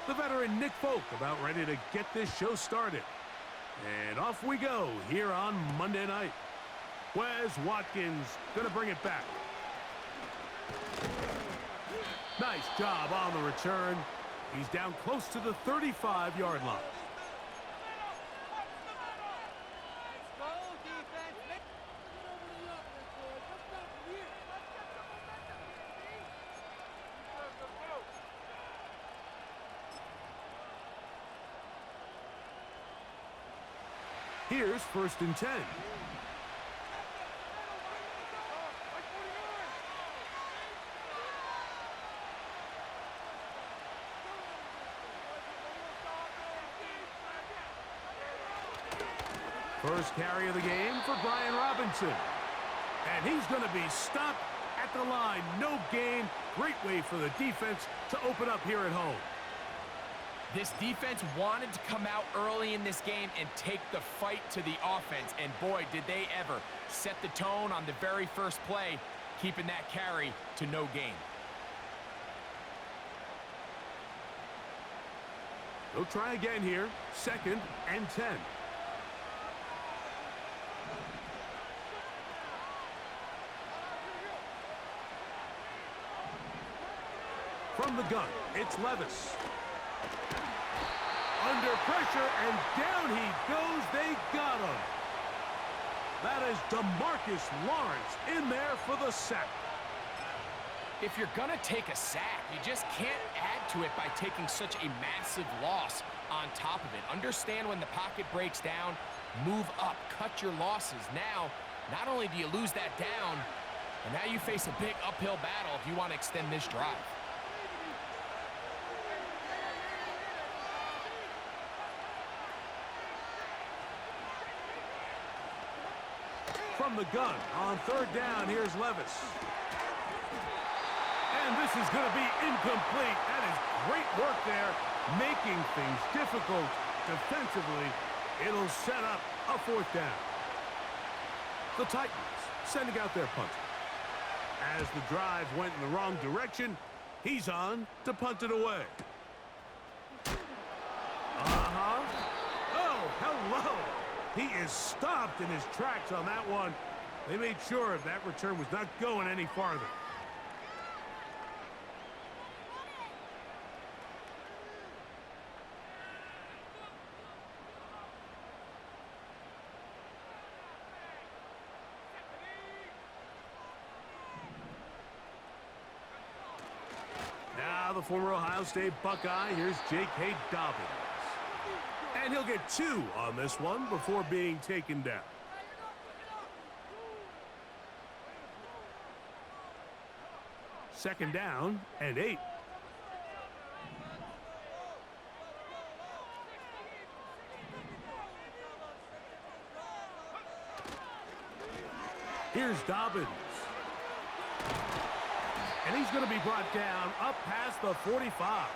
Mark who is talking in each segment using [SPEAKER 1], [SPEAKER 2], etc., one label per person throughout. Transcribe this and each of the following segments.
[SPEAKER 1] the veteran Nick Folk about ready to get this show started. And off we go here on Monday night. Wes Watkins going to bring it back. Nice job on the return. He's down close to the 35-yard line. Here's 1st and 10. First carry of the game for Brian Robinson. And he's going to be stopped at the line. No gain. Great way for the defense to open up here at home.
[SPEAKER 2] This defense wanted to come out early in this game and take the fight to the offense. And boy, did they ever set the tone on the very first play, keeping that carry to no gain.
[SPEAKER 1] They'll try again here. 2nd and 10. From the gun, it's Levis. Under pressure, and down he goes. They got him. That is DeMarcus Lawrence in there for the sack.
[SPEAKER 2] If you're going to take a sack, you just can't add to it by taking such a massive loss on top of it. Understand when the pocket breaks down, move up, cut your losses. Now, not only do you lose that down, but now you face a big uphill battle if you want to extend this drive.
[SPEAKER 1] From the gun on 3rd down, here's Levis. And this is going to be incomplete. That is great work there, making things difficult defensively. It'll set up a 4th down. The Titans sending out their punter. As the drive went in the wrong direction, he's on to punt it away. Oh, hello. He is stopped in his tracks on that one. They made sure that return was not going any farther. Now the former Ohio State Buckeye, here's J.K. Dobbins. And he'll get 2 on this one before being taken down. Second down and 8. Here's Dobbins. And he's going to be brought down up past the 45.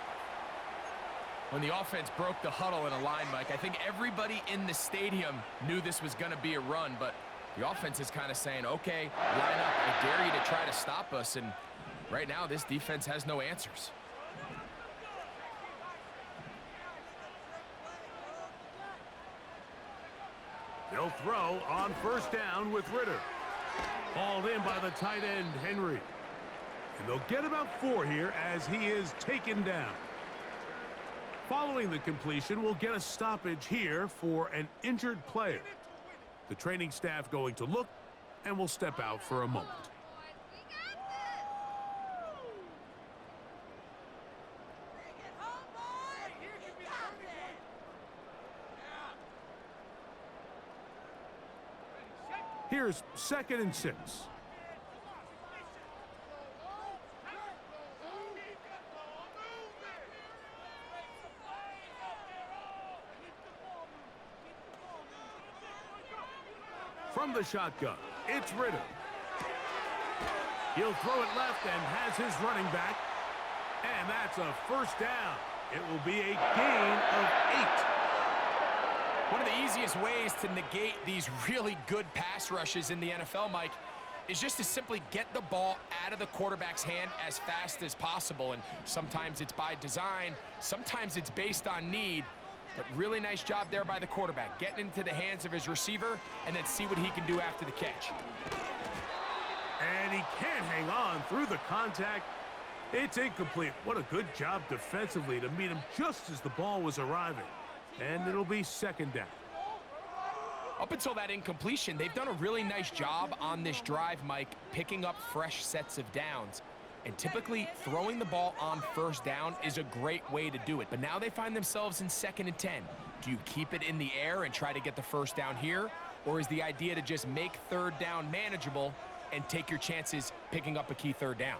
[SPEAKER 2] When the offense broke the huddle in a line, Mike, I think everybody in the stadium knew this was going to be a run, but the offense is kind of saying, okay, line up, I dare you to try to stop us, and right now this defense has no answers.
[SPEAKER 1] They'll throw on 1st down with Ritter. Hauled in by the tight end, Henry. And they'll get about 4 here as he is taken down. Following the completion, we'll get a stoppage here for an injured player. The training staff going to look, and will step out for a moment. Here's 2nd and 6. From the shotgun, it's Ritter. He'll throw it left and has his running back. And that's a 1st down. It will be a gain of 8.
[SPEAKER 2] One of the easiest ways to negate these really good pass rushes in the NFL, Mike, is just to simply get the ball out of the quarterback's hand as fast as possible. And sometimes it's by design, sometimes it's based on need. But really nice job there by the quarterback, getting into the hands of his receiver and then see what he can do after the catch.
[SPEAKER 1] And he can't hang on through the contact. It's incomplete. What a good job defensively to meet him just as the ball was arriving. And it'll be second down.
[SPEAKER 2] Up until that incompletion, they've done a really nice job on this drive, Mike, picking up fresh sets of downs. And typically, throwing the ball on first down is a great way to do it. But now they find themselves in 2nd and 10. Do you keep it in the air and try to get the first down here? Or is the idea to just make 3rd down manageable and take your chances picking up a key 3rd down?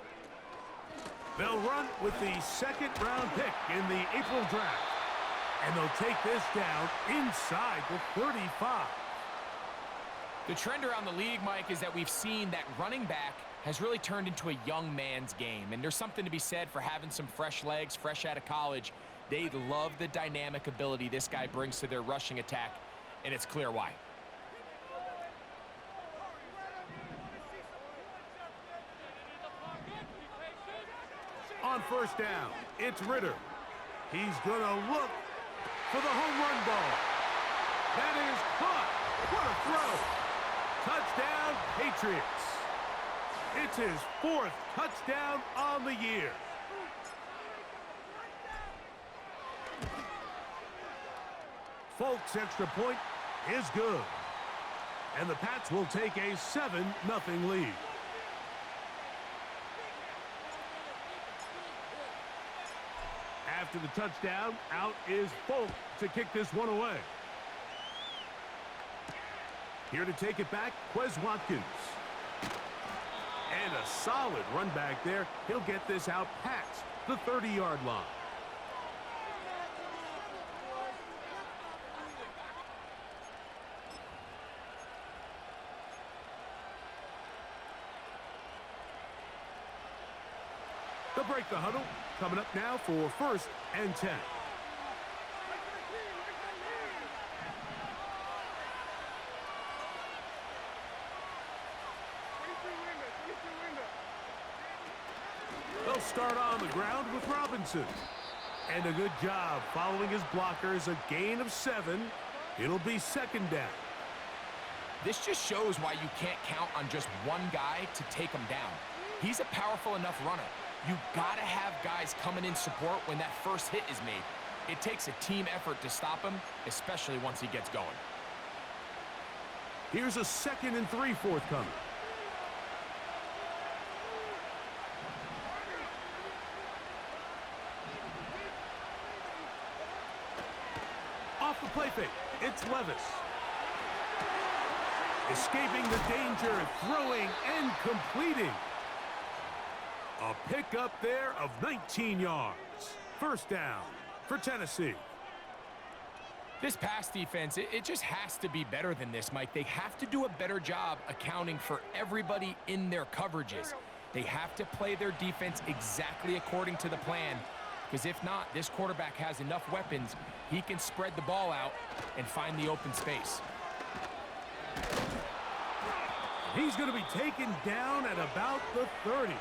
[SPEAKER 1] They'll run with the 2nd round pick in the April draft. And they'll take this down inside the 35.
[SPEAKER 2] The trend around the league, Mike, is that we've seen that running back has really turned into a young man's game. And there's something to be said for having some fresh legs, fresh out of college. They love the dynamic ability this guy brings to their rushing attack, and it's clear why.
[SPEAKER 1] On first down, it's Ritter. He's going to look for the home run ball. That is caught. What a throw. Touchdown, Patriots. It's his 4th touchdown on the year. Folks' extra point is good. And the Pats will take a 7-0 lead. After the touchdown, out is Folk to kick this one away. Here to take it back, Quez Watkins. And a solid run back there. He'll get this out past the 30-yard line. They'll break the huddle. Coming up now for 1st and 10. They'll start on the ground with Robinson. And a good job following his blockers. A gain of 7. It'll be 2nd down.
[SPEAKER 2] This just shows why you can't count on just one guy to take him down. He's a powerful enough runner. You gotta have guys coming in support when that first hit is made. It takes a team effort to stop him, especially once he gets going.
[SPEAKER 1] Here's a 2nd and 3 forthcoming. Off the play fake, it's Levis. Escaping the danger, throwing and completing. A pickup there of 19 yards. First down for Tennessee.
[SPEAKER 2] This pass defense, it just has to be better than this, Mike. They have to do a better job accounting for everybody in their coverages. They have to play their defense exactly according to the plan, because if not, this quarterback has enough weapons, he can spread the ball out and find the open space.
[SPEAKER 1] He's going to be taken down at about the 30.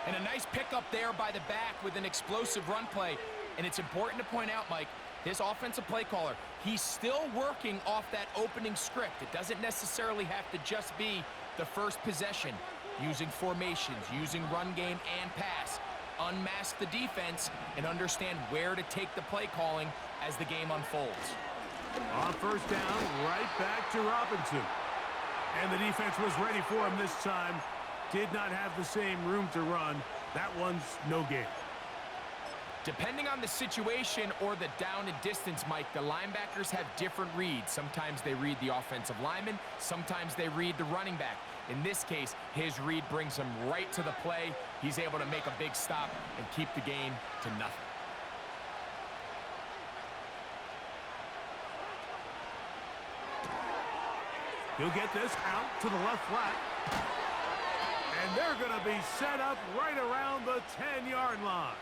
[SPEAKER 2] And a nice pickup there by the back with an explosive run play. And it's important to point out, Mike, his offensive play caller, he's still working off that opening script. It doesn't necessarily have to just be the first possession. Using formations, using run game and pass. Unmask the defense and understand where to take the play calling as the game unfolds.
[SPEAKER 1] On first down, right back to Robinson. And the defense was ready for him this time. Did not have the same room to run. That one's no gain.
[SPEAKER 2] Depending on the situation or the down and distance, Mike, the linebackers have different reads. Sometimes they read the offensive lineman. Sometimes they read the running back. In this case, his read brings him right to the play. He's able to make a big stop and keep the game to nothing.
[SPEAKER 1] He'll get this out to the left flat. And they're going to be set up right around the 10-yard line.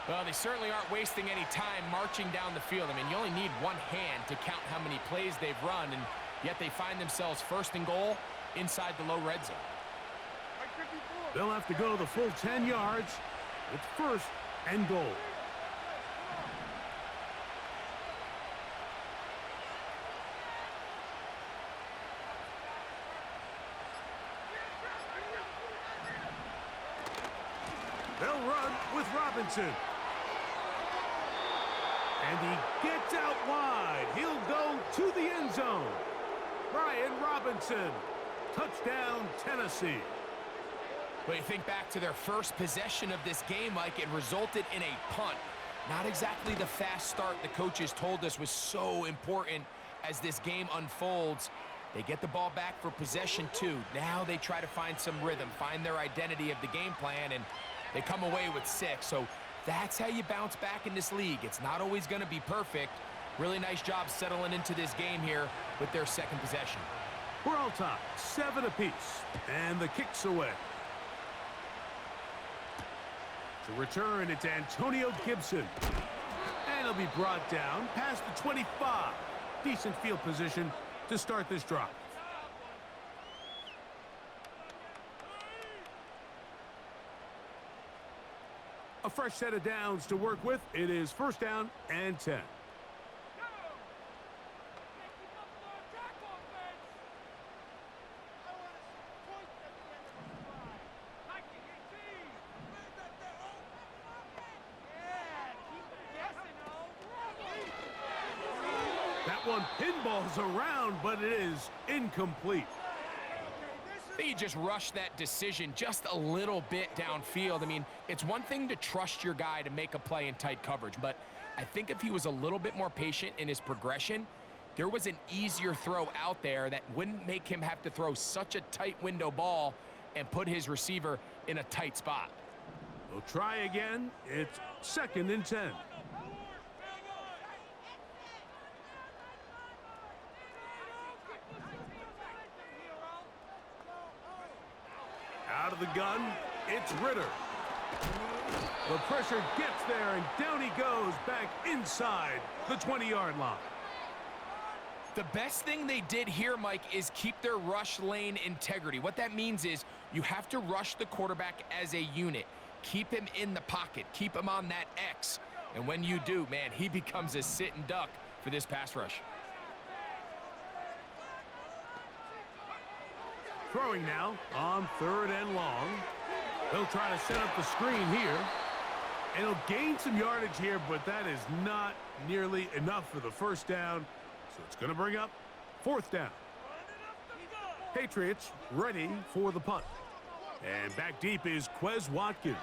[SPEAKER 2] Well, they certainly aren't wasting any time marching down the field. I mean, you only need one hand to count how many plays they've run, and yet they find themselves 1st and goal inside the low red zone.
[SPEAKER 1] They'll have to go the full 10 yards. It's first and goal. They'll run with Robinson. And he gets out wide. He'll go to the end zone. Brian Robinson. Touchdown, Tennessee.
[SPEAKER 2] But you think back to their first possession of this game, Mike, it resulted in a punt. Not exactly the fast start the coaches told us was so important as this game unfolds. They get the ball back for possession 2. Now they try to find some rhythm, find their identity of the game plan, and they come away with 6. So that's how you bounce back in this league. It's not always going to be perfect. Really nice job settling into this game here with their second possession.
[SPEAKER 1] We're all tied, 7 apiece, and the kick's away. To return, it's Antonio Gibson. And he'll be brought down past the 25. Decent field position to start this drive. A fresh set of downs to work with. It is first down and 10. That one pinballs around, but it is incomplete.
[SPEAKER 2] He just rushed that decision just a little bit downfield. I mean, it's one thing to trust your guy to make a play in tight coverage, but I think if he was a little bit more patient in his progression, there was an easier throw out there that wouldn't make him have to throw such a tight window ball and put his receiver in a tight spot.
[SPEAKER 1] We'll try again. It's second and 10. Out of the gun, it's Ritter. The pressure gets there, and down he goes back inside the 20-yard line.
[SPEAKER 2] The best thing they did here, Mike, is keep their rush lane integrity. What that means is you have to rush the quarterback as a unit. Keep him in the pocket. Keep him on that X. And when you do, man, he becomes a sitting duck for this pass rush.
[SPEAKER 1] Throwing now on third and long. They'll try to set up the screen here. And he'll gain some yardage here, but that is not nearly enough for the first down. So it's going to bring up fourth down. Patriots ready for the punt. And back deep is Quez Watkins.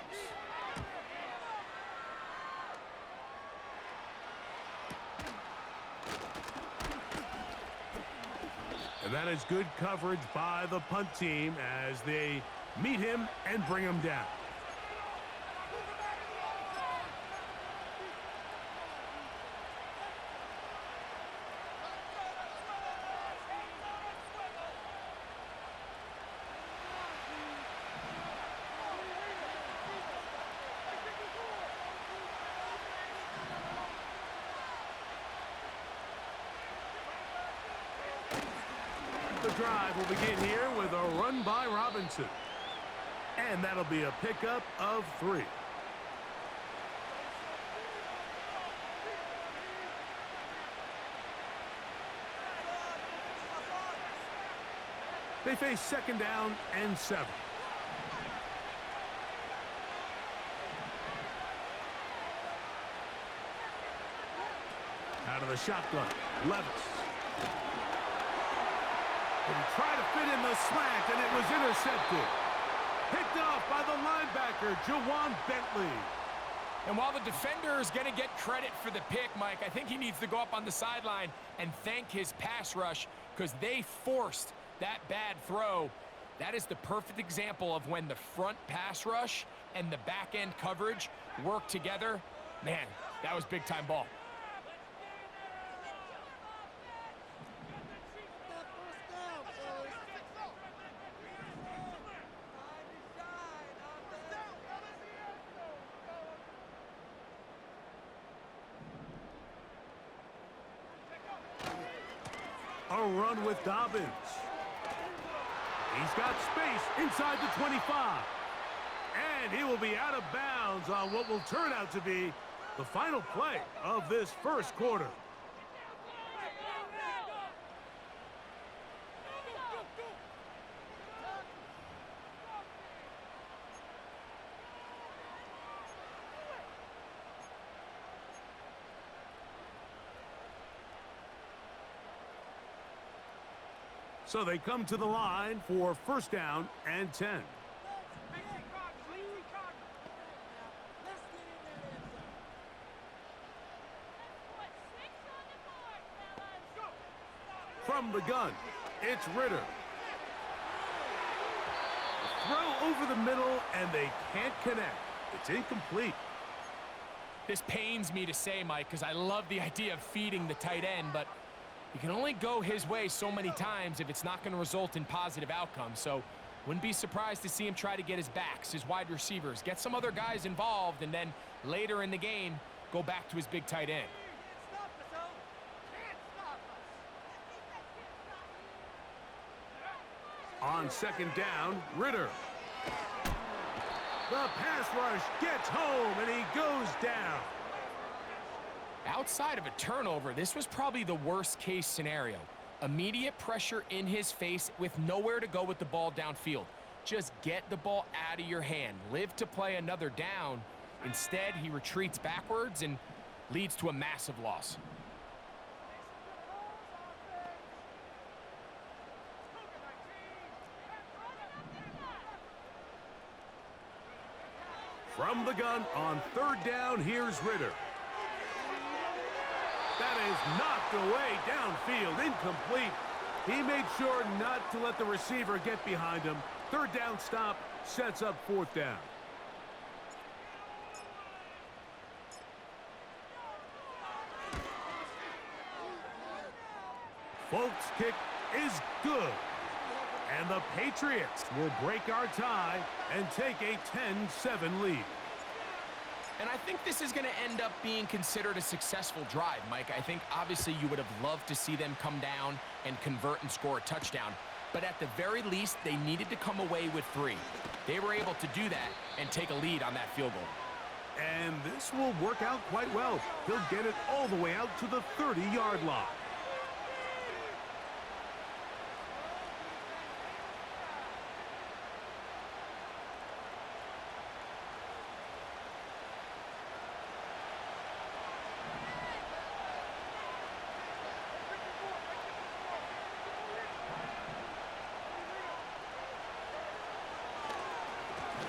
[SPEAKER 1] And that is good coverage by the punt team as they meet him and bring him down. The drive will begin here with a run by Robinson. And that'll be a pickup of 3. They face second down and 7. Out of the shotgun, Levis. And he tried to fit in the slant, and it was intercepted. Picked off by the linebacker, Jawan Bentley.
[SPEAKER 2] And while the defender is going to get credit for the pick, Mike, I think he needs to go up on the sideline and thank his pass rush because they forced that bad throw. That is the perfect example of when the front pass rush and the back end coverage work together. Man, that was big-time ball.
[SPEAKER 1] A run with Dobbins. He's got space inside the 25. And he will be out of bounds on what will turn out to be the final play of this first quarter. So they come to the line for first down and 10. From the gun, it's Ritter. Throw over the middle, and they can't connect. It's incomplete.
[SPEAKER 2] This pains me to say, Mike, because I love the idea of feeding the tight end, but you can only go his way so many times if it's not going to result in positive outcomes. So wouldn't be surprised to see him try to get his backs, his wide receivers, get some other guys involved, and then later in the game, go back to his big tight end.
[SPEAKER 1] On second down, Ritter. The pass rush gets home, and he goes down.
[SPEAKER 2] Outside of a turnover, this was probably the worst-case scenario. Immediate pressure in his face with nowhere to go with the ball downfield. Just get the ball out of your hand. Live to play another down. Instead, he retreats backwards and leads to a massive loss.
[SPEAKER 1] From the gun on third down, here's Ritter. That is knocked away downfield, incomplete. He made sure not to let the receiver get behind him. Third down stop sets up fourth down. Folks' kick is good. And the Patriots will break our tie and take a 10-7 lead.
[SPEAKER 2] And I think this is going to end up being considered a successful drive, Mike. I think obviously you would have loved to see them come down and convert and score a touchdown. But at the very least, they needed to come away with 3. They were able to do that and take a lead on that field goal.
[SPEAKER 1] And this will work out quite well. He'll get it all the way out to the 30-yard line.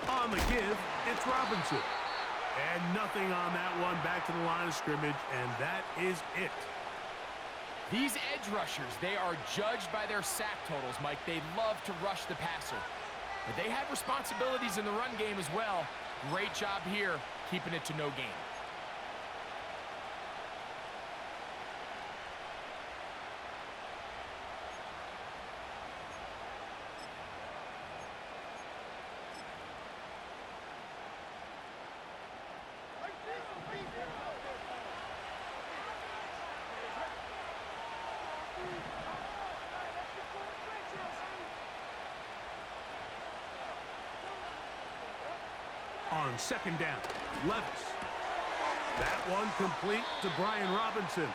[SPEAKER 1] On the give, it's Robinson. And nothing on that one, back to the line of scrimmage, and that is it.
[SPEAKER 2] These edge rushers, they are judged by their sack totals, Mike. They love to rush the passer. But they have responsibilities in the run game as well. Great job here, keeping it to no gain.
[SPEAKER 1] On second down, Levis. That one complete to Brian Robinson.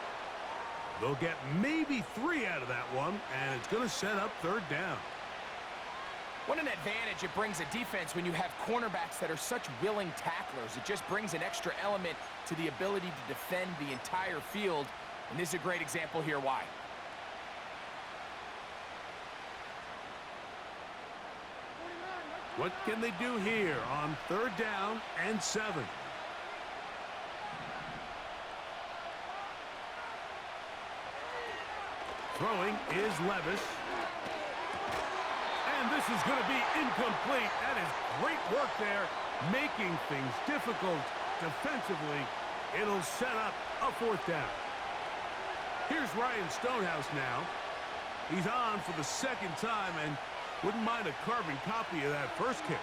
[SPEAKER 1] They'll get maybe 3 out of that one, and it's going to set up third down.
[SPEAKER 2] What an advantage it brings a defense when you have cornerbacks that are such willing tacklers. It just brings an extra element to the ability to defend the entire field, and this is a great example here why.
[SPEAKER 1] What can they do here on third down and 7? Throwing is Levis. And this is going to be incomplete. That is great work there, making things difficult defensively. It'll set up a fourth down. Here's Ryan Stonehouse now. He's on for the second time and wouldn't mind a carbon copy of that first kick.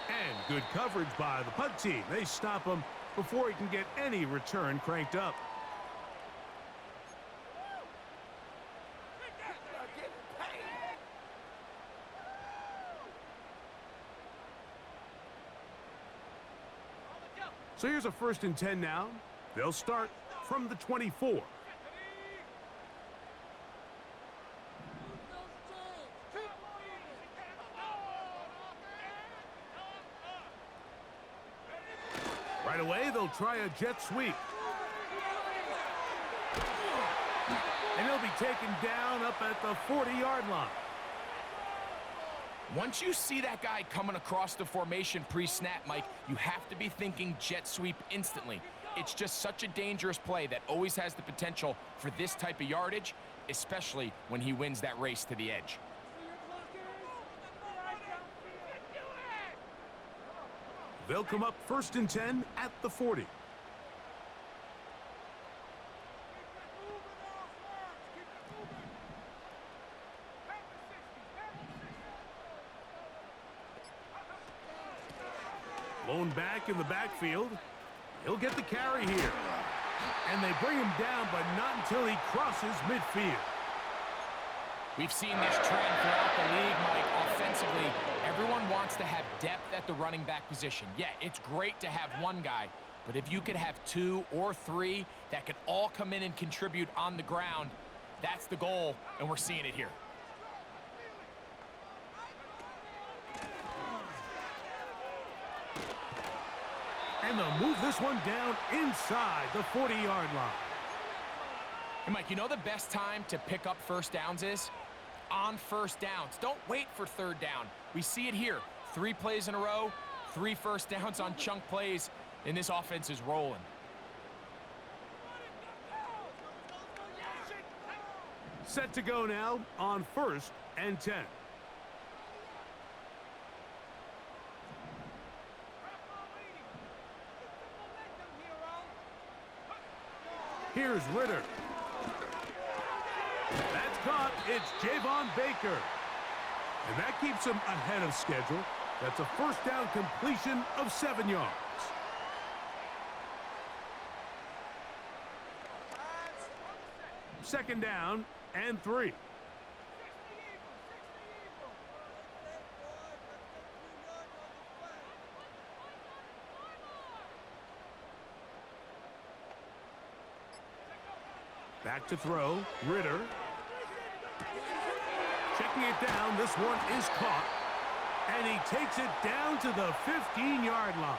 [SPEAKER 1] And Good coverage by the punt team. They stop him before he can get any return cranked up. So here's a 1st and 10 now. They'll start from the 24. Right away, they'll try a jet sweep. And he'll be taken down up at the 40-yard line.
[SPEAKER 2] Once you see that guy coming across the formation pre-snap, Mike, you have to be thinking jet sweep instantly. It's just such a dangerous play that always has the potential for this type of yardage, especially when he wins that race to the edge.
[SPEAKER 1] They'll come up 1st and 10 at the 40. Blown back in the backfield. He'll get the carry here. And they bring him down, but not until he crosses midfield.
[SPEAKER 2] We've seen this trend throughout the league, Mike. Offensively, everyone wants to have depth at the running back position. Yeah, it's great to have one guy, but if you could have 2 or 3 that could all come in and contribute on the ground, that's the goal, and we're seeing it here.
[SPEAKER 1] And they'll move this one down inside the 40-yard line.
[SPEAKER 2] Hey, Mike, you know the best time to pick up 1st downs is? On 1st downs. Don't wait for 3rd down. We see it here. 3 plays in a row, 3 1st downs on chunk plays, and this offense is rolling.
[SPEAKER 1] Set to go now on 1st and 10. Here's Ritter. That's caught. It's Javon Baker. And that keeps him ahead of schedule. That's a 1st down completion of 7 yards. Second down and 3. Back to throw. Ritter. Checking it down. This one is caught. And he takes it down to the 15-yard line.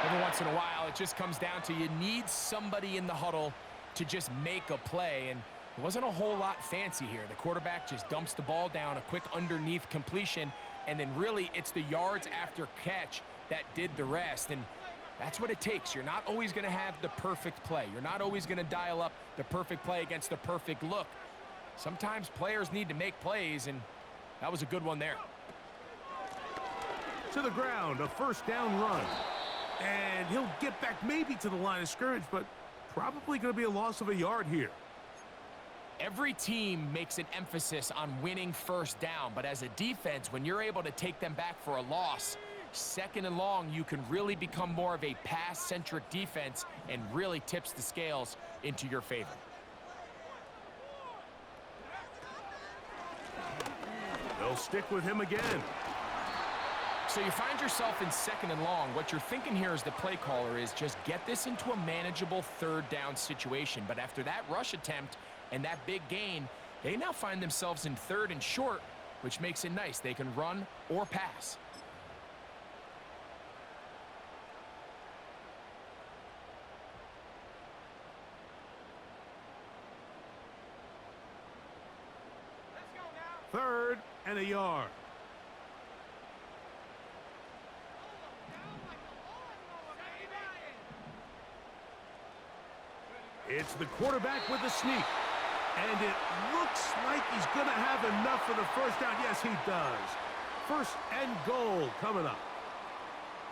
[SPEAKER 2] Every once in a while, it just comes down to you need somebody in the huddle to just make a play. And it wasn't a whole lot fancy here. The quarterback just dumps the ball down, a quick underneath completion, and then really it's the yards after catch that did the rest. And that's what it takes. You're not always going to have the perfect play. You're not always going to dial up the perfect play against the perfect look. Sometimes players need to make plays, and that was a good one there.
[SPEAKER 1] To the ground, a 1st down run. And he'll get back maybe to the line of scrimmage, but probably going to be a loss of a yard here.
[SPEAKER 2] Every team makes an emphasis on winning 1st down, but as a defense, when you're able to take them back for a loss, 2nd and long, you can really become more of a pass-centric defense and really tips the scales into your favor.
[SPEAKER 1] They'll stick with him again.
[SPEAKER 2] So you find yourself in 2nd and long. What you're thinking here as the play caller is just get this into a manageable 3rd down situation. But after that rush attempt and that big gain, they now find themselves in 3rd and short, which makes it nice. They can run or pass.
[SPEAKER 1] Third and a yard. It's the quarterback with the sneak. And it looks like he's going to have enough for the 1st down. Yes, he does. 1st and goal coming up.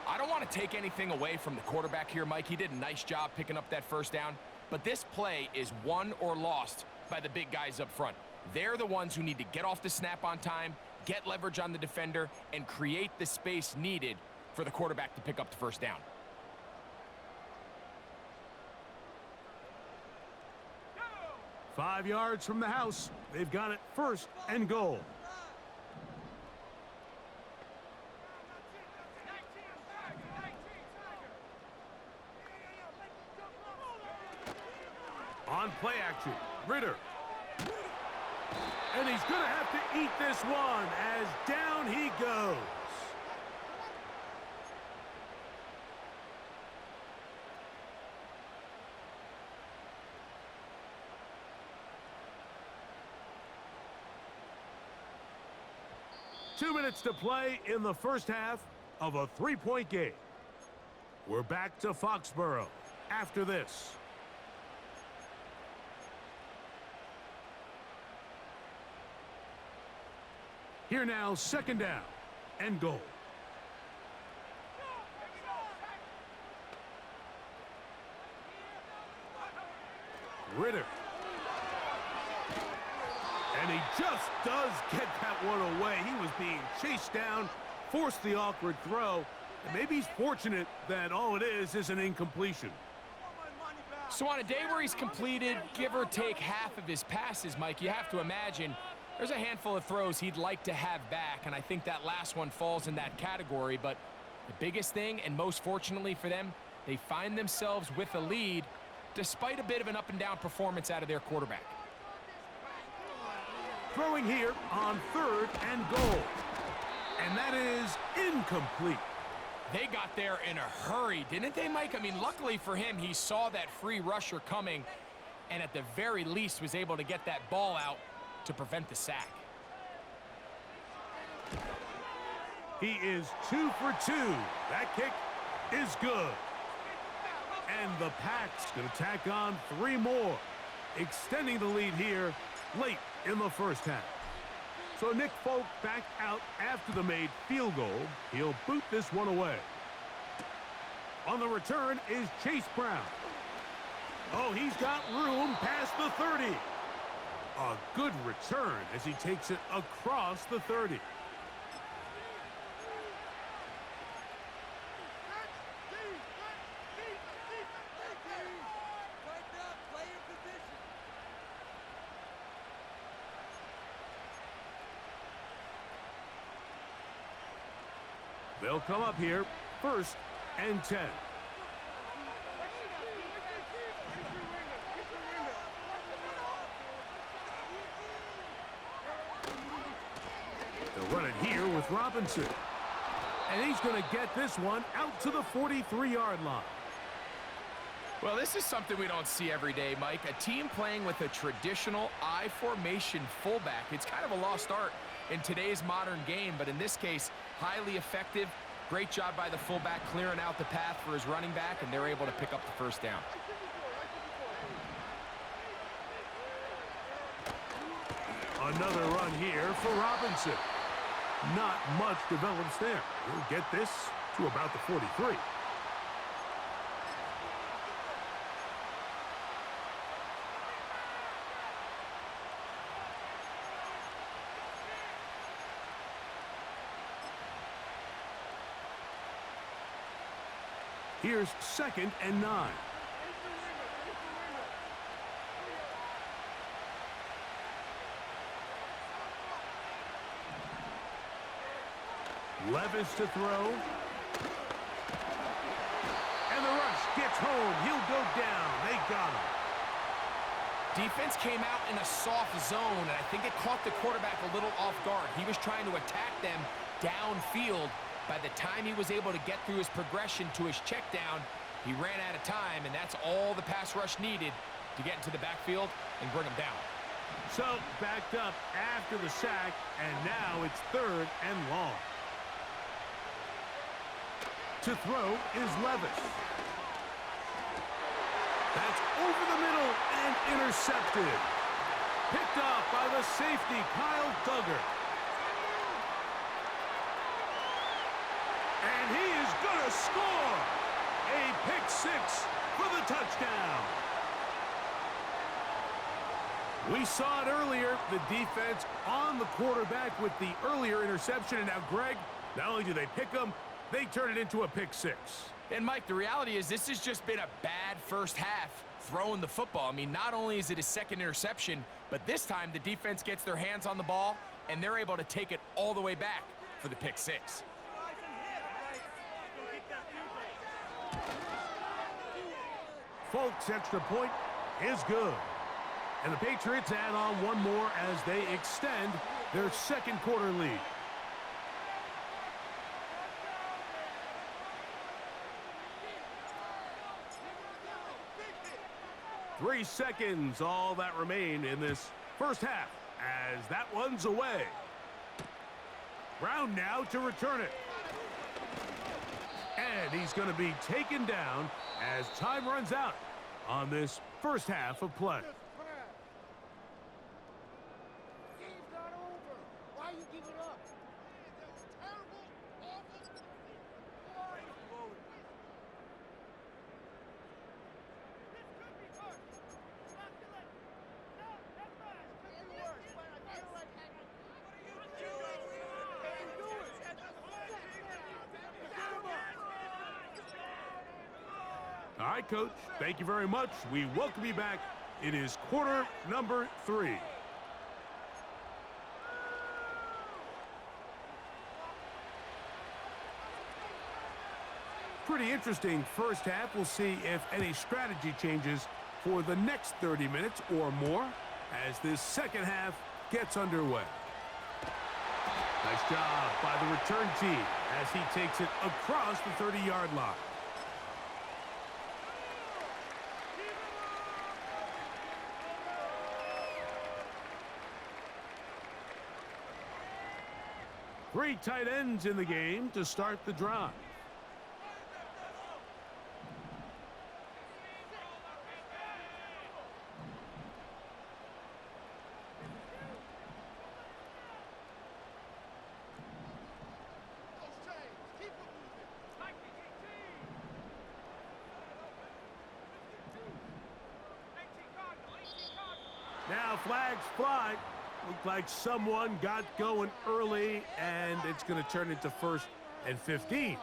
[SPEAKER 2] I don't want to take anything away from the quarterback here, Mike. He did a nice job picking up that 1st down. But this play is won or lost by the big guys up front. They're the ones who need to get off the snap on time, get leverage on the defender, and create the space needed for the quarterback to pick up the first down.
[SPEAKER 1] Go! 5 yards from the house. They've got it first and goal. On play action, Ritter. And he's going to have to eat this one as down he goes. Two minutes to play in the first half of a three-point game. We're back to Foxborough after this. Here now, second down and goal. Ritter. And he just does get that one away. He was being chased down, forced the awkward throw, and maybe he's fortunate that all it is an incompletion.
[SPEAKER 2] So on a day where he's completed, give or take half of his passes, Mike, you have to imagine there's a handful of throws he'd like to have back, and I think that last one falls in that category. But the biggest thing, and most fortunately for them, they find themselves with a lead despite a bit of an up-and-down performance out of their quarterback.
[SPEAKER 1] Throwing here on third and goal. And that is incomplete.
[SPEAKER 2] They got there in a hurry, didn't they, Mike? I mean, luckily for him, he saw that free rusher coming and at the very least was able to get that ball out to prevent the sack.
[SPEAKER 1] He is 2 for 2. That kick is good. And the Packs going to tack on 3 more, extending the lead here late in the first half. So Nick Folk back out after the made field goal. He'll boot this one away. On the return is Chase Brown. Oh, he's got room past the 30. A good return as he takes it across the 30. They'll come up here, first and 10. They'll run it here with Robinson. And he's going to get this one out to the 43-yard line.
[SPEAKER 2] Well, this is something we don't see every day, Mike. A team playing with a traditional I formation fullback. It's kind of a lost art in today's modern game, but in this case, highly effective. Great job by the fullback clearing out the path for his running back, and they're able to pick up the first down.
[SPEAKER 1] Another run here for Robinson. Not much develops there. He'll get this to about the 43. Here's second and 9. Levis to throw. And the rush gets home. He'll go down. They got him.
[SPEAKER 2] Defense came out in a soft zone, and I think it caught the quarterback a little off guard. He was trying to attack them downfield. By the time he was able to get through his progression to his check down, he ran out of time, and that's all the pass rush needed to get into the backfield and bring him down.
[SPEAKER 1] So backed up after the sack, and now it's third and long. To throw is Levis. That's over the middle and intercepted. Picked off by the safety, Kyle Duggar. And he is going to score. A pick 6 for the touchdown. We saw it earlier, the defense on the quarterback with the earlier interception. And now, Greg, not only do they pick them, they turn it into a pick six.
[SPEAKER 2] And, Mike, the reality is this has just been a bad first half throwing the football. I mean, not only is it a second interception, but this time the defense gets their hands on the ball, and they're able to take it all the way back for the pick six.
[SPEAKER 1] Folks, extra point is good. And the Patriots add on one more as they extend their second quarter lead. Three seconds, all that remain in this first half as that one's away. Brown now to return it. And he's going to be taken down as time runs out on this first half of play. All right, Coach, thank you very much. We welcome you back. It is quarter number 3. Pretty interesting first half. We'll see if any strategy changes for the next 30 minutes or more as this second half gets underway. Nice job by the return team as he takes it across the 30-yard line. Three tight ends in the game to start the drive. Now flags fly. Looked like someone got going early, and it's going to turn into 1st and 15.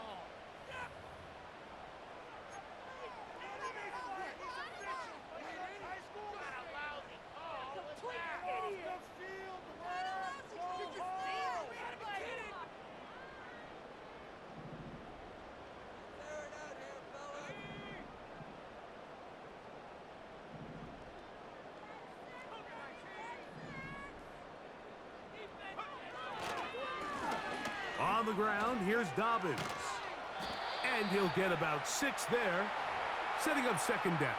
[SPEAKER 1] On the ground, here's Dobbins. And he'll get about 6 there, setting up second down.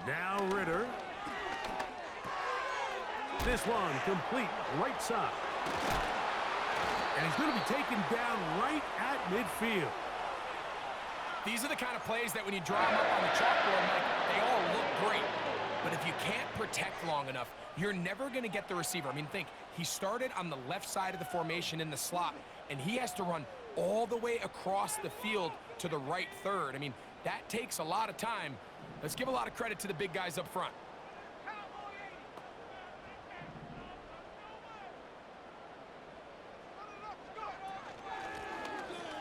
[SPEAKER 1] Now Ritter. This one complete right side. And he's going to be taken down right at midfield.
[SPEAKER 2] These are the kind of plays that when you draw them up on the chalkboard, Mike, they all look great. But if you can't protect long enough, you're never going to get the receiver. I mean, think, he started on the left side of the formation in the slot, and he has to run all the way across the field to the right third. I mean, that takes a lot of time. Let's give a lot of credit to the big guys up front.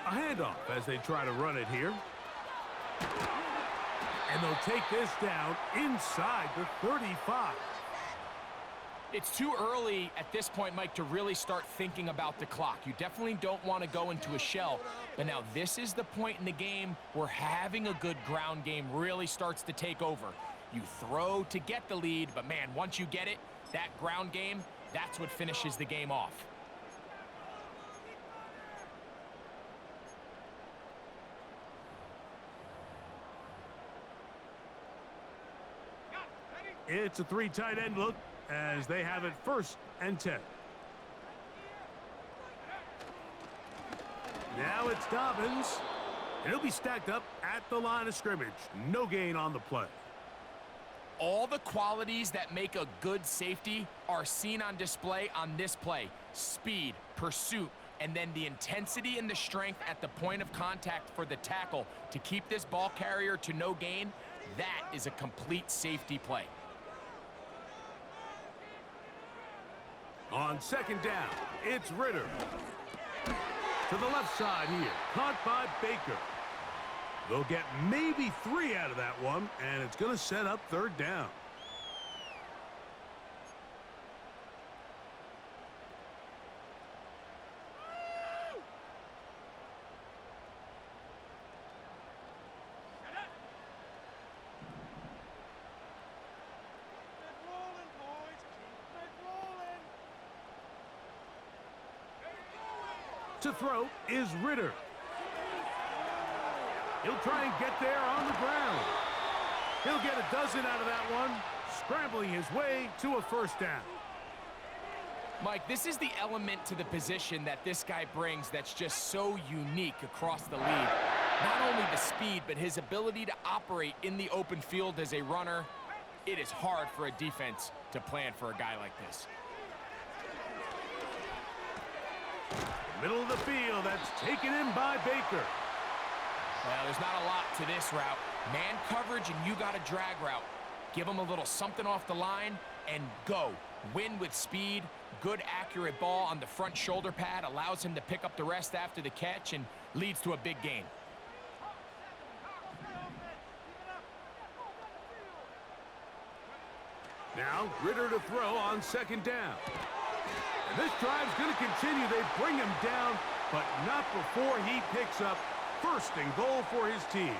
[SPEAKER 1] A handoff as they try to run it here. And they'll take this down inside the 35.
[SPEAKER 2] It's too early at this point, Mike, to really start thinking about the clock. You definitely don't want to go into a shell. But now this is the point in the game where having a good ground game really starts to take over. You throw to get the lead, but man, once you get it, that ground game, that's what finishes the game off.
[SPEAKER 1] It's a 3 tight end look as they have it 1st and 10. Now it's Dobbins. And he'll be stacked up at the line of scrimmage. No gain on the play.
[SPEAKER 2] All the qualities that make a good safety are seen on display on this play. Speed, pursuit, and then the intensity and the strength at the point of contact for the tackle to keep this ball carrier to no gain. That is a complete safety play.
[SPEAKER 1] On second down, it's Ritter. To the left side here, caught by Baker. They'll get maybe 3 out of that one, and it's going to set up third down. To throw is Ritter. He'll try and get there on the ground. He'll get a dozen out of that one, scrambling his way to a first down.
[SPEAKER 2] Mike, this is the element to the position that this guy brings that's just so unique across the league. Not only the speed, but his ability to operate in the open field as a runner. It is hard for a defense to plan for a guy like this.
[SPEAKER 1] Middle of the field, that's taken in by Baker.
[SPEAKER 2] Well, there's not a lot to this route. Man coverage, and you got a drag route. Give him a little something off the line and go. Win with speed. Good, accurate ball on the front shoulder pad allows him to pick up the rest after the catch and leads to a big gain.
[SPEAKER 1] Now, Ritter to throw on second down. And this drive's going to continue. They bring him down, but not before he picks up first and goal for his team.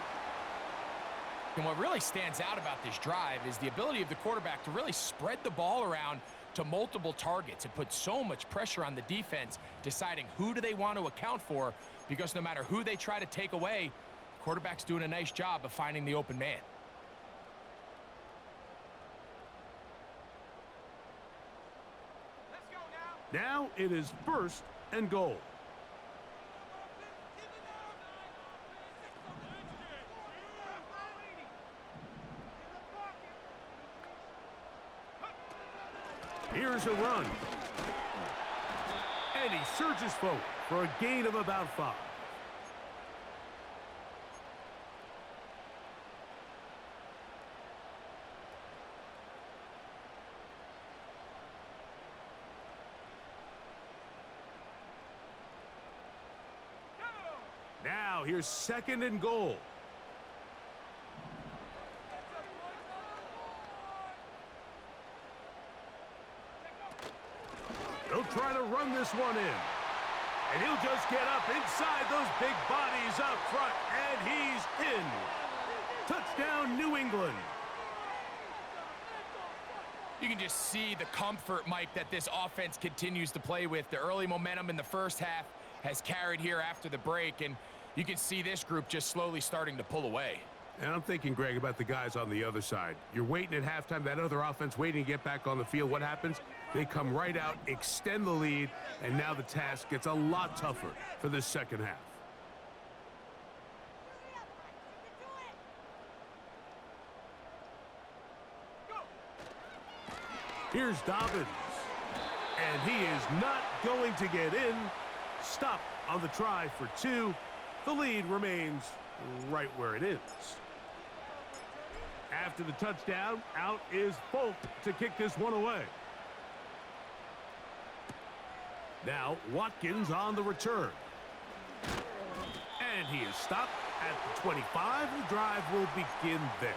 [SPEAKER 2] And what really stands out about this drive is the ability of the quarterback to really spread the ball around to multiple targets. It puts so much pressure on the defense, deciding who do they want to account for, because no matter who they try to take away, the quarterback's doing a nice job of finding the open man.
[SPEAKER 1] Now it is first and goal. Here's a run. And he surges forward for a gain of about 5. Now here's second and goal. He'll try to run this one in. And he'll just get up inside those big bodies up front. And he's in. Touchdown, New England.
[SPEAKER 2] You can just see the comfort, Mike, that this offense continues to play with. The early momentum in the first half has carried here after the break, and you can see this group just slowly starting to pull away.
[SPEAKER 1] And I'm thinking, Greg, about the guys on the other side. You're waiting at halftime, that other offense waiting to get back on the field. What happens? They come right out, extend the lead, and now the task gets a lot tougher for this second half. Here's Dobbins. And he is not going to get in. Stop on the try for 2. The lead remains right where it is. After the touchdown, out is Folk to kick this one away. Now Watkins on the return. And he is stopped at the 25. The drive will begin there.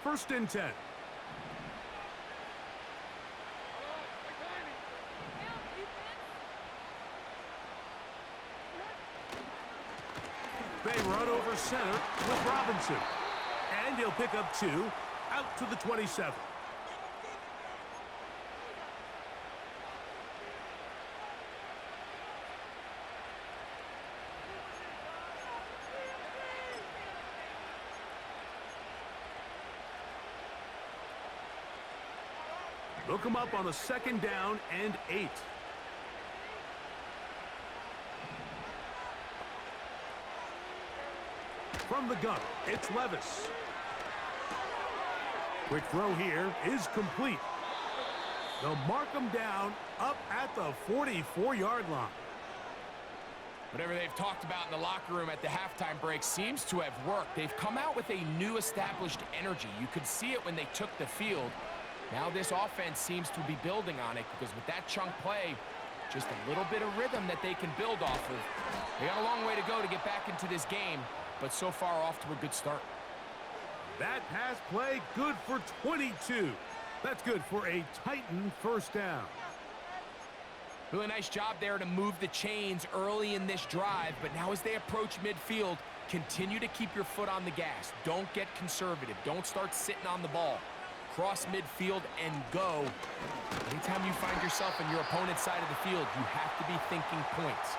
[SPEAKER 1] First and 10. They run over center with Robinson. And he'll pick up 2 out to the 27. They'll come up on a 2nd down and 8. From the gun, it's Levis. Quick throw here is complete. They'll mark him down up at the 44-yard line.
[SPEAKER 2] Whatever they've talked about in the locker room at the halftime break seems to have worked. They've come out with a new established energy. You could see it when they took the field. Now this offense seems to be building on it because with that chunk play, just a little bit of rhythm that they can build off of. They got a long way to go to get back into this game, but so far off to a good start.
[SPEAKER 1] That pass play good for 22. That's good for a Titan 1st down.
[SPEAKER 2] Really nice job there to move the chains early in this drive, but now as they approach midfield, continue to keep your foot on the gas. Don't get conservative. Don't start sitting on the ball. Cross midfield and go. Anytime you find yourself on your opponent's side of the field, you have to be thinking points.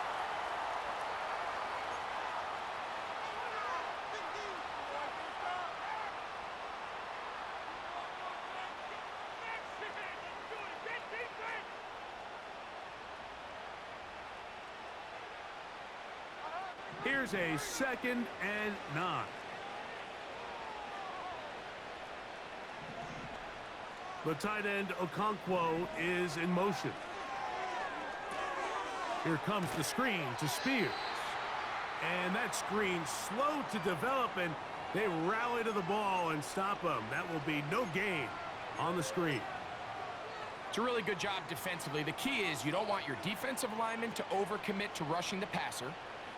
[SPEAKER 1] Here's a 2nd and 9. The tight end Okonkwo is in motion. Here comes the screen to Spears. And that screen slow to develop, and they rally to the ball and stop him. That will be no gain on the screen.
[SPEAKER 2] It's a really good job defensively. The key is you don't want your defensive linemen to overcommit to rushing the passer,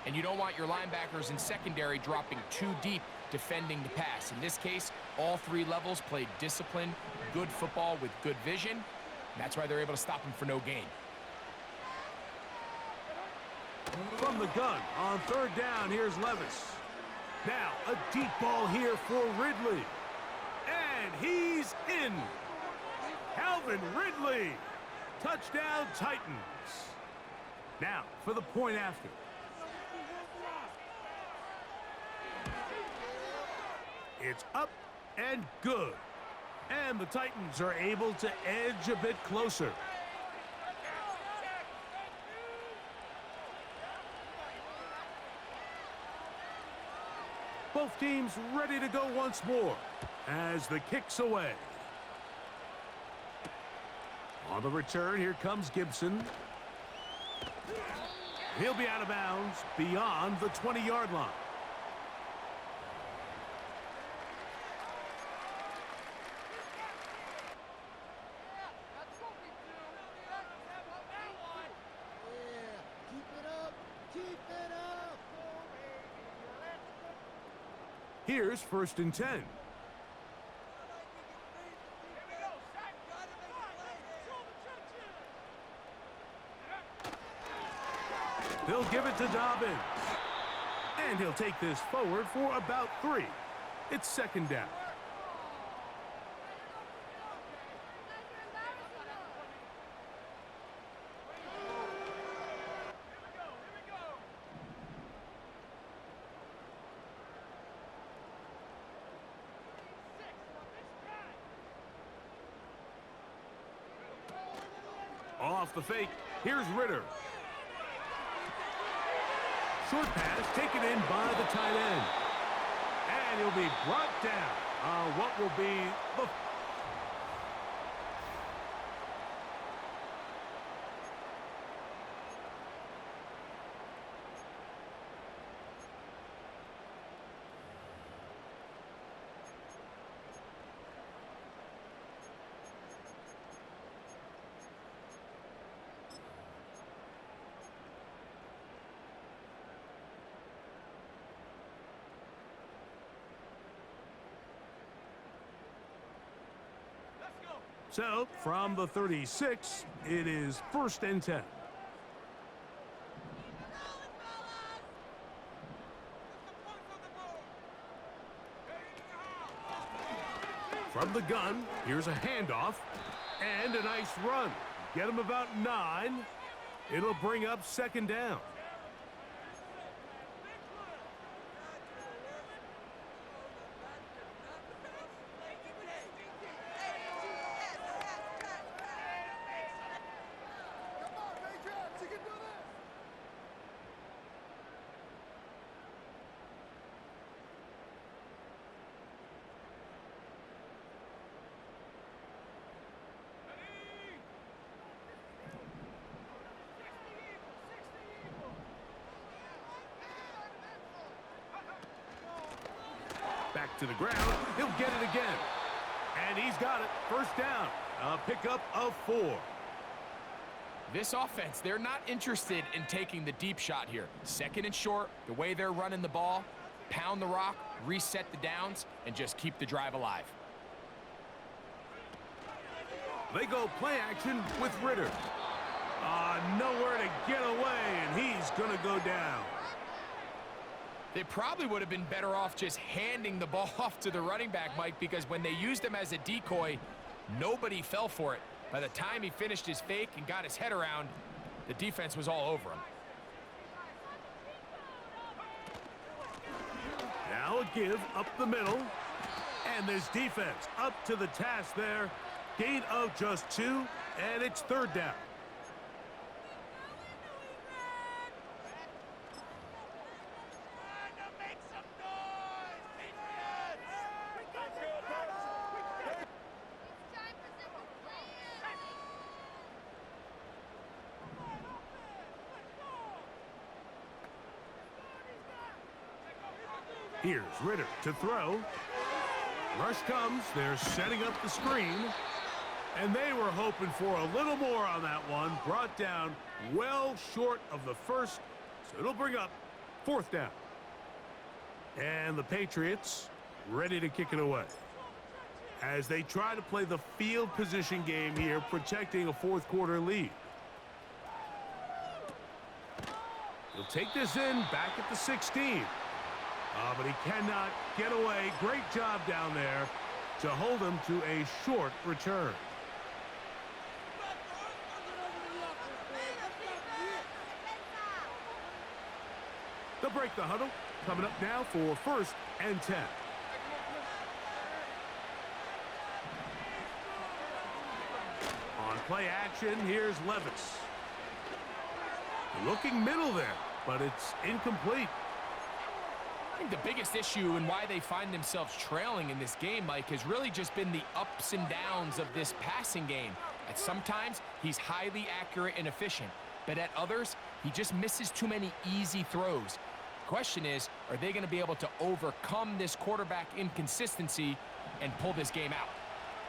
[SPEAKER 2] and you don't want your linebackers in secondary dropping too deep defending the pass. In this case, all 3 levels played disciplined, good football with good vision. That's why they're able to stop him for no gain.
[SPEAKER 1] From the gun on 3rd down, here's Levis. Now a deep ball here for Ridley. And he's in. Calvin Ridley. Touchdown Titans. Now for the point after. It's up and good. And the Titans are able to edge a bit closer. Both teams ready to go once more as the kick's away. On the return, here comes Gibson. He'll be out of bounds beyond the 20-yard line. Here's 1st and 10. They'll give it to Dobbins. And he'll take this forward for about 3. It's 2nd down. Off the fake, here's Ritter. Short pass taken in by the tight end. And he'll be brought down on what will be the... So, from the 36, it is 1st and 10. From the gun, here's a handoff and a nice run. Get him about 9. It'll bring up 2nd down. to the ground. He'll get it again. And he's got it. First down. A pickup of 4.
[SPEAKER 2] This offense, they're not interested in taking the deep shot here. Second and short, the way they're running the ball, pound the rock, reset the downs, and just keep the drive alive.
[SPEAKER 1] They go play action with Ritter. Nowhere to get away, and he's going to go down.
[SPEAKER 2] They probably would have been better off just handing the ball off to the running back, Mike, because when they used him as a decoy, nobody fell for it. By the time he finished his fake and got his head around, the defense was all over him.
[SPEAKER 1] Now a give up the middle. And this defense up to the task there. Gain of just 2, and it's third down. Here's Ritter to throw. Rush comes. They're setting up the screen. And they were hoping for a little more on that one. Brought down well short of the first. So it'll bring up fourth down. And the Patriots ready to kick it away. As they try to play the field position game here, protecting a fourth quarter lead. He'll take this in back at the 16. But he cannot get away. Great job down there to hold him to a short return. They'll break the huddle. Coming up now for first and 10. On play action, here's Levis. Looking middle there, but it's incomplete.
[SPEAKER 2] I think the biggest issue and why they find themselves trailing in this game, Mike, has really just been the ups and downs of this passing game. At sometimes, he's highly accurate and efficient, but at others, he just misses too many easy throws. The question is, are they going to be able to overcome this quarterback inconsistency and pull this game out?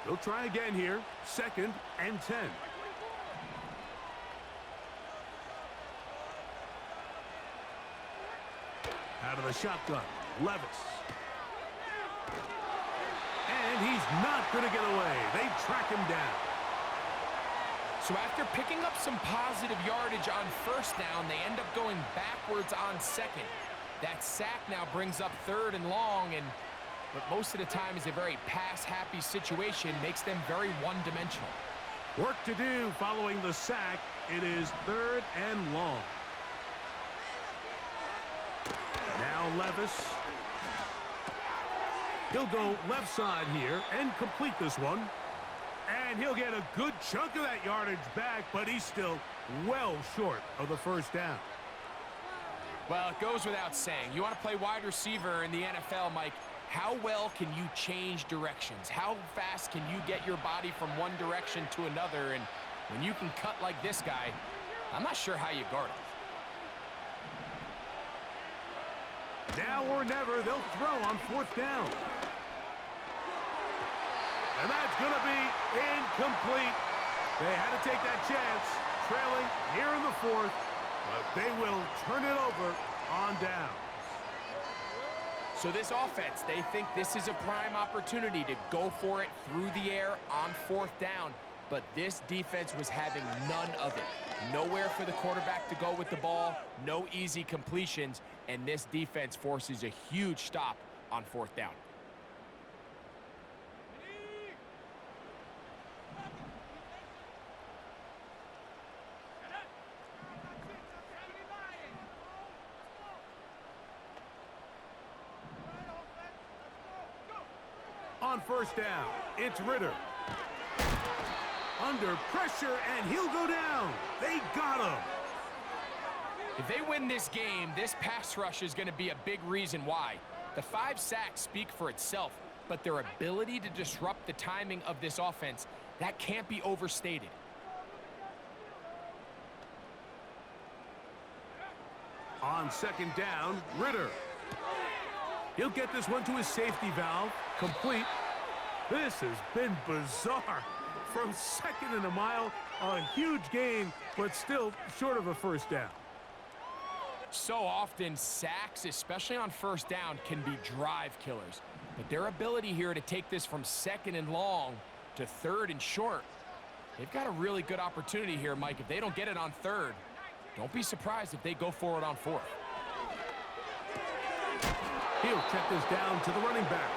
[SPEAKER 1] They'll try again here, second and 10. Out of the shotgun, Levis. And he's not going to get away. They track him down.
[SPEAKER 2] So after picking up some positive yardage on first down, they end up going backwards on second. That sack now brings up third and long, and what most of the time is a very pass-happy situation makes them very one-dimensional.
[SPEAKER 1] Work to do following the sack. It is third and long. Now Levis. He'll go left side here and complete this one. And he'll get a good chunk of that yardage back, but he's still well short of the first down.
[SPEAKER 2] Well, it goes without saying. You want to play wide receiver in the NFL, Mike. How well can you change directions? How fast can you get your body from one direction to another? And when you can cut like this guy, I'm not sure how you guard him.
[SPEAKER 1] Now or never, they'll throw on fourth down. And that's going to be incomplete. They had to take that chance, trailing here in the fourth, but they will turn it over on down.
[SPEAKER 2] So this offense, they think this is a prime opportunity to go for it through the air on fourth down, but this defense was having none of it. Nowhere for the quarterback to go with the ball, no easy completions, and this defense forces a huge stop on fourth down.
[SPEAKER 1] On first down, it's Ritter. Under pressure, and he'll go down. They got him.
[SPEAKER 2] If they win this game, this pass rush is going to be a big reason why. The 5 sacks speak for itself, but their ability to disrupt the timing of this offense, that can't be overstated.
[SPEAKER 1] On second down, Ritter. He'll get this one to his safety valve. Complete. This has been bizarre. From second and a mile, a huge gain, but still short of a first down.
[SPEAKER 2] So often, sacks, especially on first down, can be drive killers. But their ability here to take this from second and long to third and short, they've got a really good opportunity here, Mike. If they don't get it on third, don't be surprised if they go for it on fourth.
[SPEAKER 1] He'll check this down to the running back.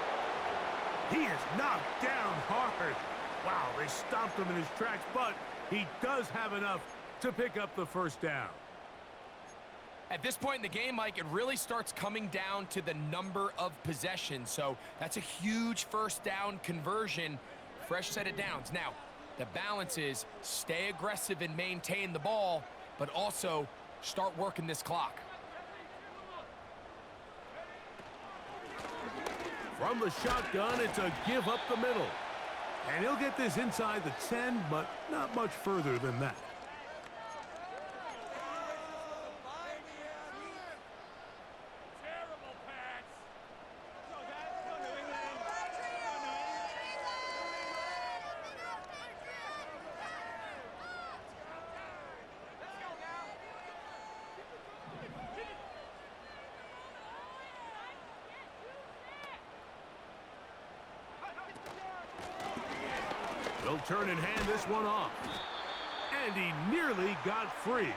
[SPEAKER 1] He is knocked down hard. Wow, they stopped him in his tracks, but he does have enough to pick up the first down.
[SPEAKER 2] At this point in the game, Mike, it really starts coming down to the number of possessions. So that's a huge first down conversion, fresh set of downs. Now, the balance is stay aggressive and maintain the ball, but also start working this clock.
[SPEAKER 1] From the shotgun, it's a give up the middle. And he'll get this inside the 10, but not much further than that. He'll turn and hand this one off. And he nearly got free.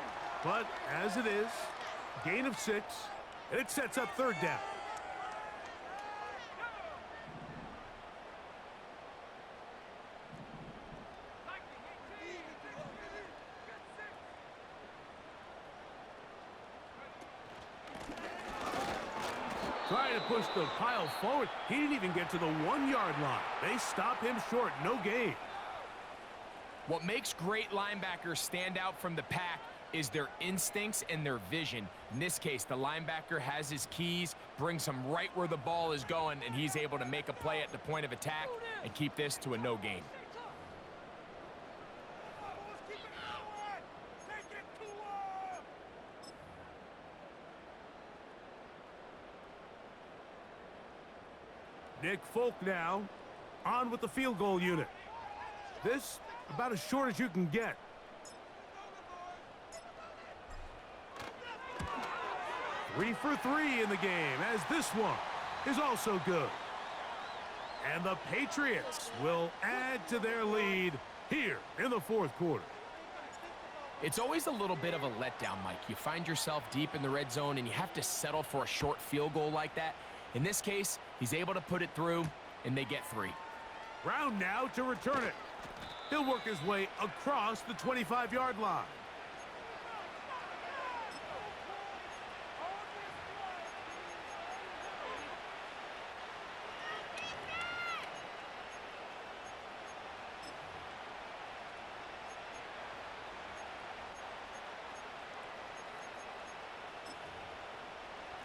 [SPEAKER 1] But as it is, gain of 6, and it sets up third down. Trying to push the pile forward. He didn't even get to the 1-yard line. They stop him short. No gain.
[SPEAKER 2] What makes great linebackers stand out from the pack is their instincts and their vision. In this case, the linebacker has his keys, brings him right where the ball is going, and he's able to make a play at the point of attack and keep this to a no gain.
[SPEAKER 1] Nick Folk now on with the field goal unit. This about as short as you can get. Three for 3 in the game, as this one is also good. And the Patriots will add to their lead here in the fourth quarter.
[SPEAKER 2] It's always a little bit of a letdown, Mike. You find yourself deep in the red zone and you have to settle for a short field goal like that. In this case, he's able to put it through, and they get 3.
[SPEAKER 1] Brown now to return it. He'll work his way across the 25-yard line.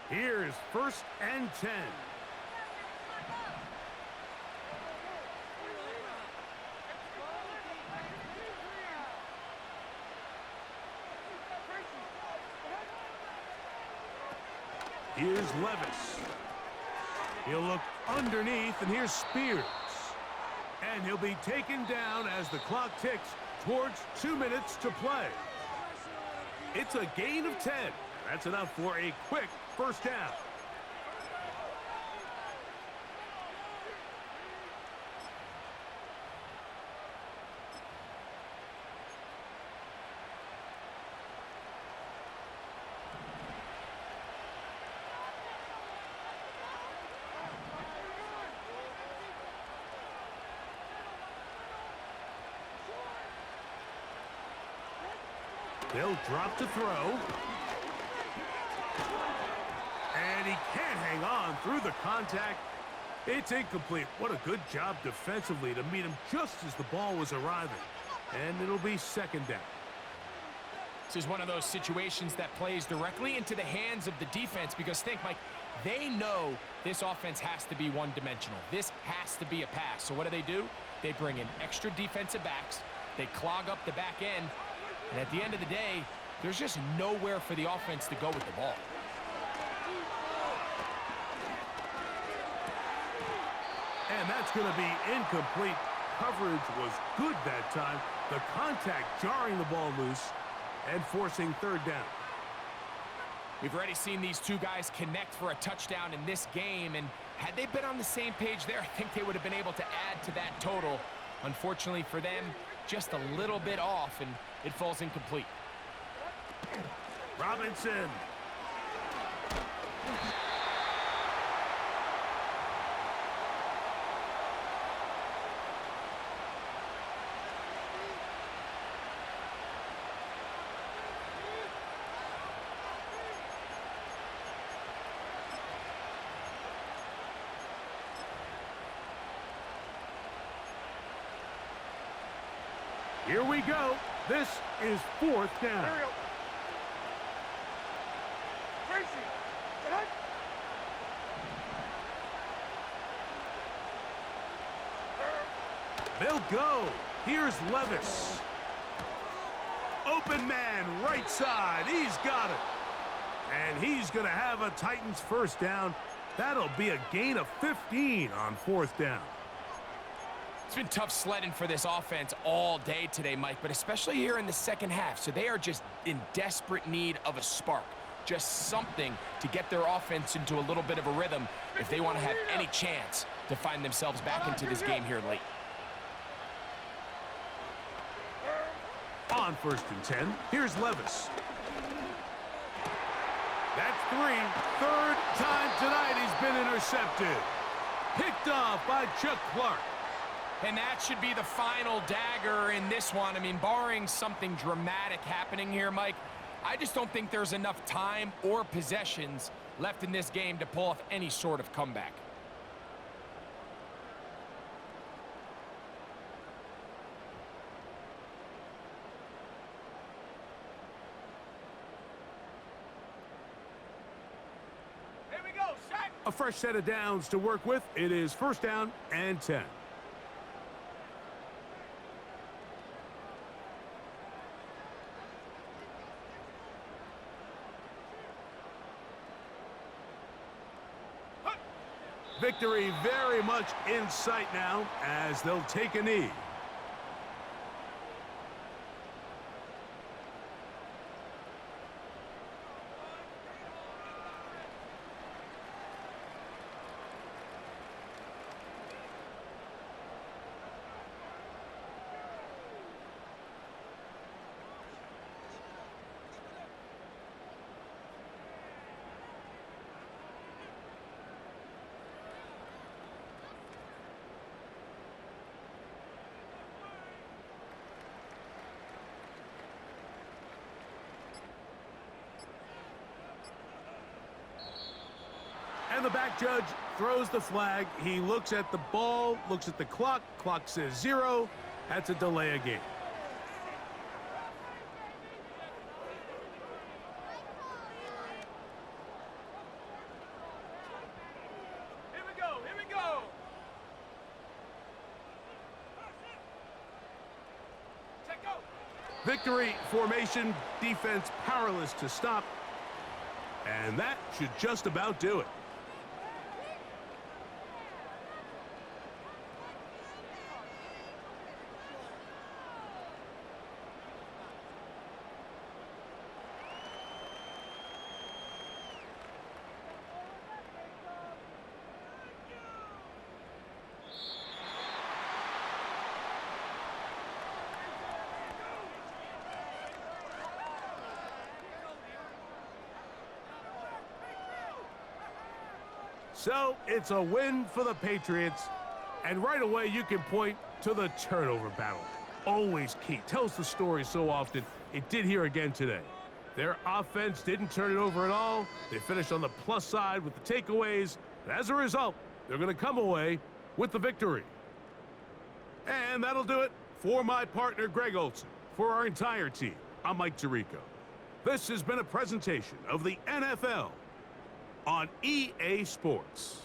[SPEAKER 1] Here's 1st and 10. Here's Levis. He'll look underneath, and here's Spears. And he'll be taken down as the clock ticks towards 2 minutes to play. It's a gain of 10. That's enough for a quick first down. They'll drop to throw. And he can't hang on through the contact. It's incomplete. What a good job defensively to meet him just as the ball was arriving. And it'll be second down.
[SPEAKER 2] This is one of those situations that plays directly into the hands of the defense because think, Mike, they know this offense has to be one-dimensional. This has to be a pass. So what do? They bring in extra defensive backs. They clog up the back end. And at the end of the day, there's just nowhere for the offense to go with the ball.
[SPEAKER 1] And that's going to be incomplete. Coverage was good that time. The contact jarring the ball loose and forcing third down.
[SPEAKER 2] We've already seen these two guys connect for a touchdown in this game, and had they been on the same page there, I think they would have been able to add to that total. Unfortunately for them, just a little bit off, and it falls incomplete.
[SPEAKER 1] Robinson. Here we go. This is fourth down. They'll go. Here's Levis. Open man, right side. He's got it. And he's going to have a Titans first down. That'll be a gain of 15 on fourth down.
[SPEAKER 2] It's been tough sledding for this offense all day today, Mike, but especially here in the second half. So they are just in desperate need of a spark, just something to get their offense into a little bit of a rhythm if they want to have any chance to find themselves back into this game here late.
[SPEAKER 1] On first and 10, here's Levis. That's three. Third time tonight he's been intercepted. Picked off by Chuck Clark.
[SPEAKER 2] And that should be the final dagger in this one. I mean, barring something dramatic happening here, Mike, I just don't think there's enough time or possessions left in this game to pull off any sort of comeback.
[SPEAKER 3] Here we go, set.
[SPEAKER 1] A fresh set of downs to work with. It is first down and 10. Victory very much in sight now as they'll take a knee. And the back judge throws the flag. He looks at the ball, looks at the clock. Clock says 0. That's a delay of game.
[SPEAKER 3] Here we go, here we go. Check go.
[SPEAKER 1] Victory formation, defense powerless to stop. And that should just about do it. So it's a win for the Patriots. And right away you can point to the turnover battle. Always key. Tells the story so often. It did here again today. Their offense didn't turn it over at all. They finished on the plus side with the takeaways. And as a result, they're going to come away with the victory. And that'll do it for my partner, Greg Olson. For our entire team, I'm Mike Tirico. This has been a presentation of the NFL on EA Sports.